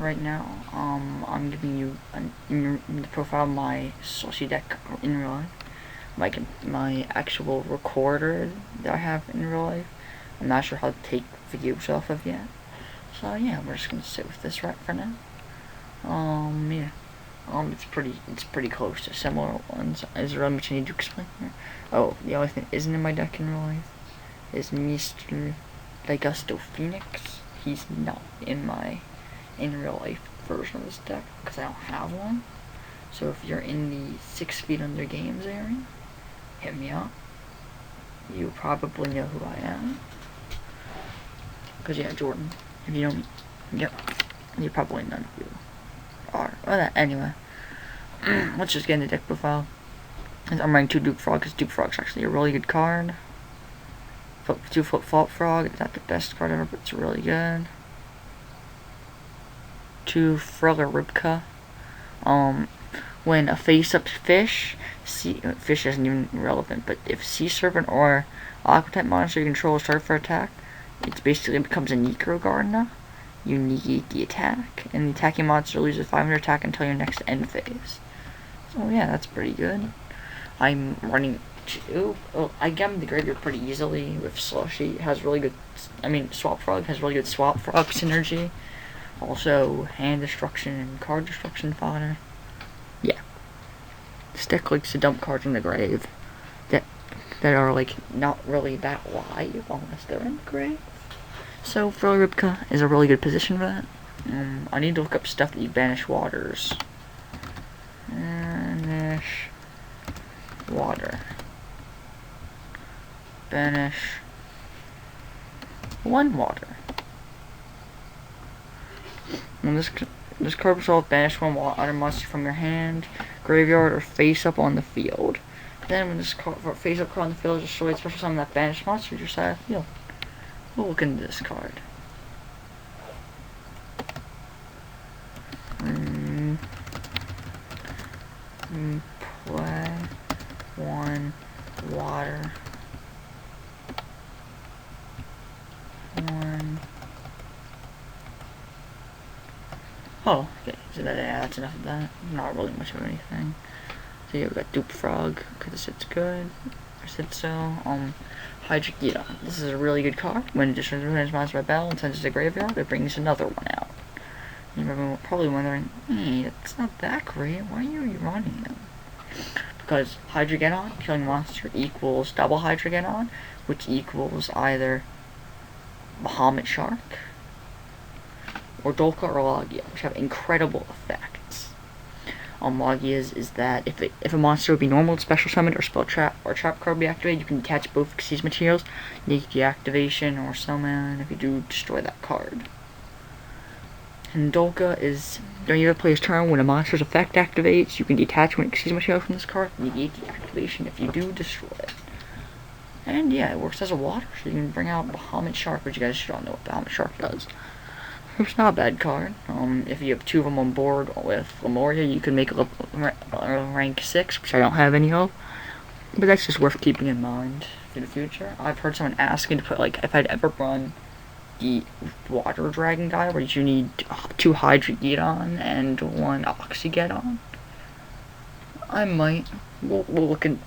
right now. I'm giving you in the profile my slushy deck in real life, my actual recorder that I have in real life. I'm not sure how to take videos off of yet, so yeah, we're just gonna sit with this right for now. Yeah. It's pretty close to similar ones. Is there really much I need to explain here? Oh, the only thing isn't in my deck in real life is Mr. Augusto Phoenix. He's not in my in real life version of this deck because I don't have one. So if you're in the 6 feet under games area, hit me up. You probably know who I am. Cause yeah, Jordan. If you don't, yep, you probably none of you are. Well, anyway, let's just get into deck profile. I'm running 2 Duke Frog because Duke Frog's actually a really good card. 2-foot Fault Frog, it's not the best card ever, but it's really good. 2 Friller Ribka. When a face-up fish, fish isn't even relevant, but if Sea Serpent or Aqua type monster you control start for attack, it basically becomes a Necro Gardener. You negate the attack, and the attacking monster loses 500 attack until your next end phase. So yeah, that's pretty good. I'm running 2. Oh, I get him the graveyard pretty easily with Slushy. It has really good. Swap Frog has really good Swap Frog synergy. Also, hand destruction and card destruction fodder. Yeah. This deck likes to dump cards in the grave that are like not really that live unless they're in the grave. So Friller Ribka is a really good position for that. I need to look up stuff that you banish waters. Banish water. Banish 1 water. When this card resolves, banish 1 water monster from your hand, graveyard, or face up on the field. Then when this face up card on the field is destroyed, special summon that banished monster to your side of the field. We'll look into this card. Play 1 water. 1. Oh, okay. So that's enough of that. Not really much of anything. So yeah, we got Dupe Frog because it's good. I said so. Hydric Geodon. This is a really good card. When it destroys monster by battle and sends it to the graveyard, it brings another one out. You're probably wondering, hey, it's not that great. Why are you running them? Because Hydric Geodon, killing monster, equals double Hydric Geodon, which equals either Bahamut Shark or Dolka or Logia, which have incredible effects. Logia's is that if a monster would be normal, special summoned, or spell trap or trap card be activated, you can attach both Xyz materials, negate the activation or summon. If you do, destroy that card. And Dolka is during your player's turn, when a monster's effect activates, you can detach one Xyz material from this card, negate the activation. If you do, destroy it. And yeah, it works as a water, so you can bring out Bahamut Shark, which you guys should all know what Bahamut Shark does. It's not a bad card. If you have 2 of them on board with Lemuria, you can make a rank 6, which I don't have any of. But that's just worth keeping in mind for the future. I've heard someone asking to put, like, if I'd ever run the Water Dragon guy, where you need 2 Hydric Geodon and 1 Oxygeddon. I might. I'll look into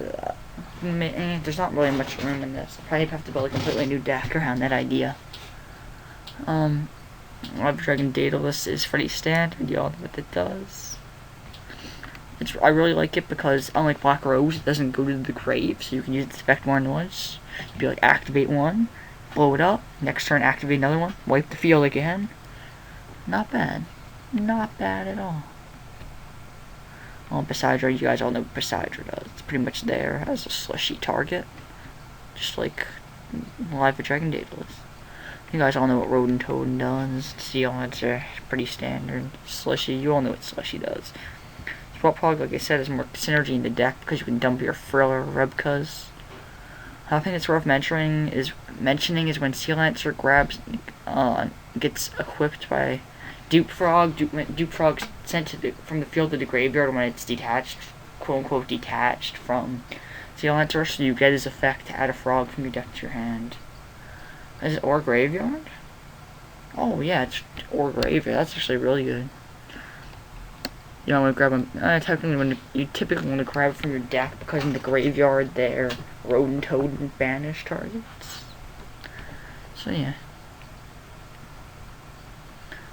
that. There's not really much room in this. I'll probably have to build a completely new deck around that idea. Water Dragon Daedalus is pretty standard. Y'all know what it does. I really like it because, unlike Black Rose, it doesn't go to the grave, so you can use it to expect more noise. You'd be like, activate 1, blow it up, next turn activate another one, wipe the field again. Not bad. Not bad at all. Poseidra, you guys all know what Poseidra does. It's pretty much there as a slushy target. Just like Live Dragon Daedalus. You guys all know what Rodent Toad does. Seal, it's pretty standard. Slushy, you all know what Slushy does. Swap Frog, like I said, is more synergy in the deck because you can dump your Friller Rebkas. Another thing that's worth mentioning is when Sea Lancer gets equipped by Dupe Frog. Dupe Frog's sent from the field to the graveyard when it's detached, quote unquote detached from Sea Lancer, so you get his effect to add a frog from your deck to your hand. Is it or graveyard? Oh yeah, or graveyard. That's actually really good. You don't want to grab them. Technically, you typically want to grab it from your deck because in the graveyard they're rodent, toad, and banish targets. So yeah.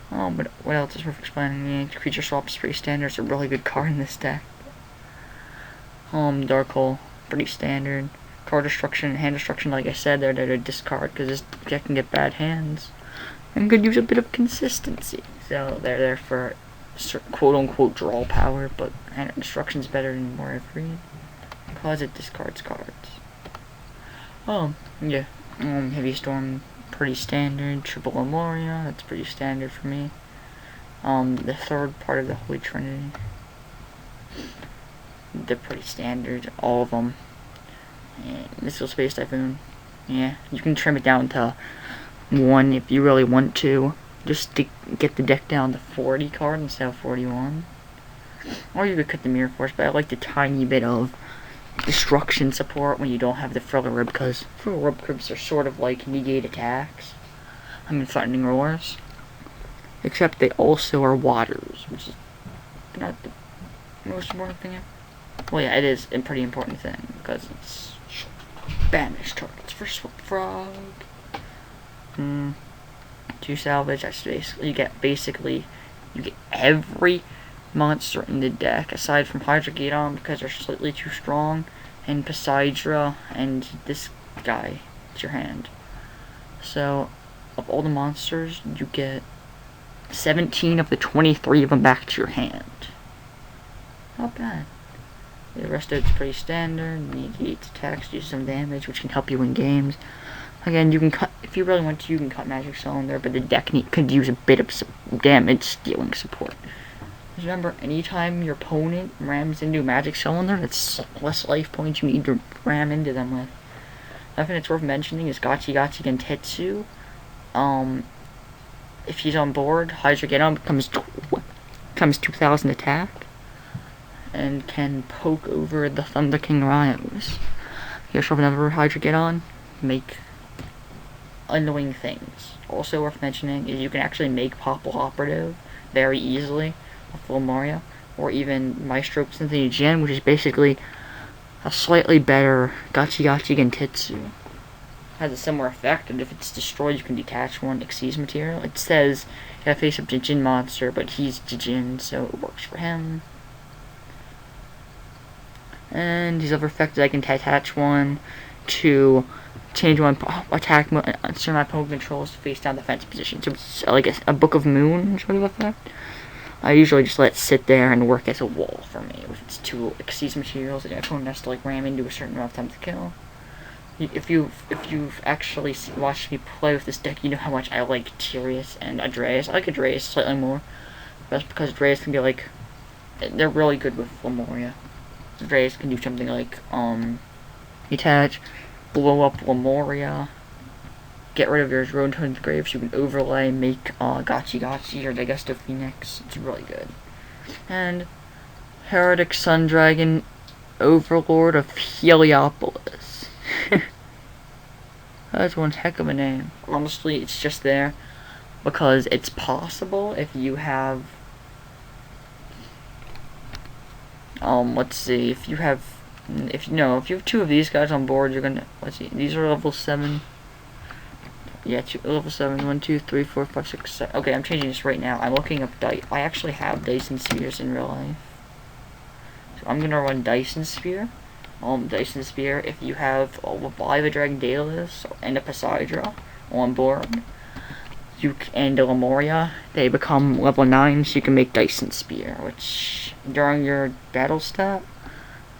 But what else is worth explaining? Yeah, creature swap is pretty standard. It's a really good card in this deck. Dark Hole, pretty standard. Card destruction, hand destruction. Like I said, they're there to discard because this deck can get bad hands and could use a bit of consistency. So they're there for quote-unquote draw power, but hand destruction's better than more every because it discards cards. Yeah. Heavy Storm, pretty standard. Triple Lemuria, that's pretty standard for me. The third part of the Holy Trinity, they're pretty standard, all of them. And Missile Space Typhoon, yeah, you can trim it down to 1 if you really want to, just to get the deck down to 40 cards instead of 41. Or you could cut the Mirror Force, but I like the tiny bit of destruction support when you don't have the Friller Rib, because Friller Rib Cribs are sort of like negate attacks. I mean, Threatening Roars. Except they also are waters, which is not the most important thing. Well, yeah, it is a pretty important thing, because it's banish targets for Swap Frog. 2 salvage, that's basically, you get every monster in the deck, aside from Hydrogaton, because they're slightly too strong, and Poseidra, and this guy, it's your hand. So, of all the monsters, you get 17 of the 23 of them back to your hand. Not bad. The rest of it's pretty standard. Negates attacks, do some damage, which can help you win games. Again, you can cut, if you really want to, you can cut Magic Cylinder, but the deck could use a bit of damage stealing support. Just remember, anytime your opponent rams into a Magic Cylinder, that's less life points you need to ram into them with. Nothing that's worth mentioning is Gachi Gentetsu. If he's on board, Hydrogaton becomes 2000 attack, and can poke over the Thunder King Ryos. Here's another Hydrogaton, make annoying things. Also worth mentioning is you can actually make Popple Operative very easily with Lemuria, or even Maestro Symphony Gen, which is basically a slightly better Gachi Gentetsu. Has a similar effect, and if it's destroyed, you can detach 1 Xyz material. It says you gotta face up to Jin monster, but he's Jin, so it works for him. And these other effects, I can detach 1 to change 1 attack mode, so my opponent controls face down defense position. So it's like a Book of Moon sort of effect. I usually just let it sit there and work as a wall for me. If it's 2 Xyz materials, and my opponent has to like ram into a certain amount of time to kill. If you've actually watched me play with this deck, you know how much I like Tyrius and Adreus. I like Adreus slightly more. That's because Adreus can be like, they're really good with Lemuria. Adreus can do something like detach, blow up Lemuria, get rid of your Rodent Graves. You can overlay, make Gachi or Daigusto Phoenix. It's really good. And Heretic Sun Dragon, Overlord of Heliopolis. That's one heck of a name. Honestly, it's just there because it's possible if you have let's see, if you have 2 of these guys on board, you're gonna, let's see, these are level 7. Yeah, level 7, 1, 2, 3, 4, 5, 6, 7. Okay, I'm changing this right now. I'm looking up I actually have Dyson Spheres in real life. So I'm gonna run Dyson Sphere. Dyson Spear, if you have a Viva Dragon Daedalus and a Poseidra on board, and a Lemuria, they become level 9, so you can make Dyson Spear, which, during your battle step,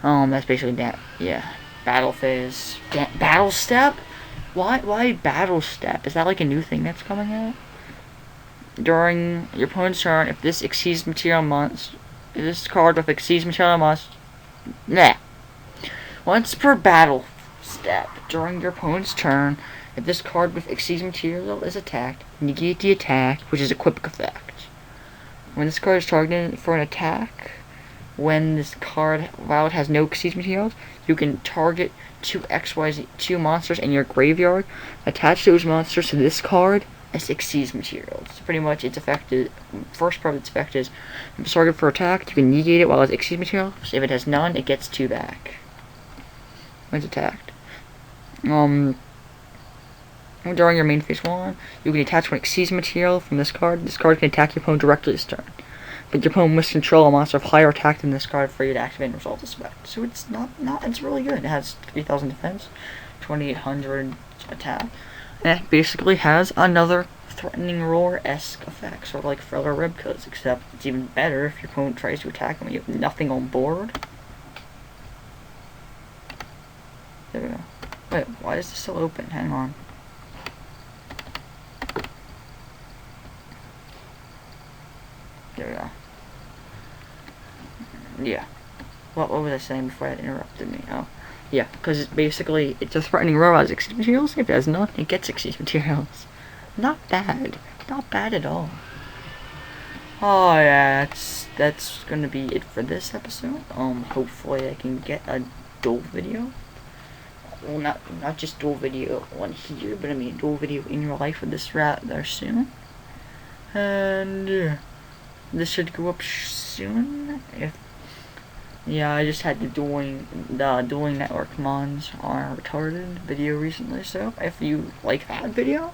that's basically that, yeah, battle phase. Battle step? Why battle step? Is that like a new thing that's coming out? During your opponent's turn, if this Xyz material monster, this card with Xyz material monster, once per battle step, during your opponent's turn, if this card with Xyz material is attacked, negate the attack, which is a quick effect. When this card is targeted for an attack, when this card, while it has no Xyz materials, you can target 2 monsters in your graveyard, attach those monsters to this card, It exceeds materials. So pretty much its effect is, first part of its effect is, if it's targeted for attack, you can negate it while it exceeds materials. If it has none, it gets 2 back when it's attacked. During your main phase 1, you can attach one exceeds material from this card. This card can attack your opponent directly this turn. But your opponent must control a monster of higher attack than this card for you to activate and resolve this effect. So it's it's really good. It has 3,000 defense, 2,800 attack, and it basically has another Threatening Roar-esque effect, sort of like Feather Ribcas, except it's even better if your opponent tries to attack him and you have nothing on board. There we go. Wait, why is this still open? Hang on. There we go. Yeah. What was I saying before that interrupted me? Oh. Yeah, because it's a Threatening Roar as exceeds materials. If it has none, it gets exceeds materials. Not bad. Not bad at all. Oh yeah, that's gonna be it for this episode. Hopefully I can get a dual video. Well, not just dual video on here, but I mean dual video in real life with this rat there soon. And yeah, this should go up soon. I just had the dueling network mons are retarded video recently. So if you like that video,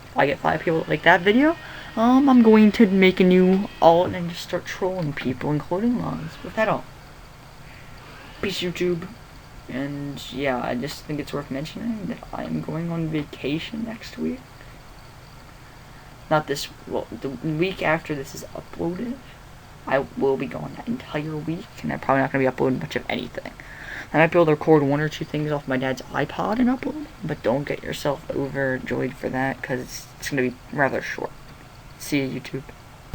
if I get 5 people that like that video, I'm going to make a new alt and just start trolling people, including mons. With that all, peace YouTube. And yeah, I just think it's worth mentioning that I'm going on vacation next week. Not this, well, the week after this is uploaded, I will be gone that entire week, and I'm probably not going to be uploading much of anything. I might be able to record 1 or 2 things off my dad's iPod and upload, but don't get yourself overjoyed for that, because it's going to be rather short. See you, YouTube.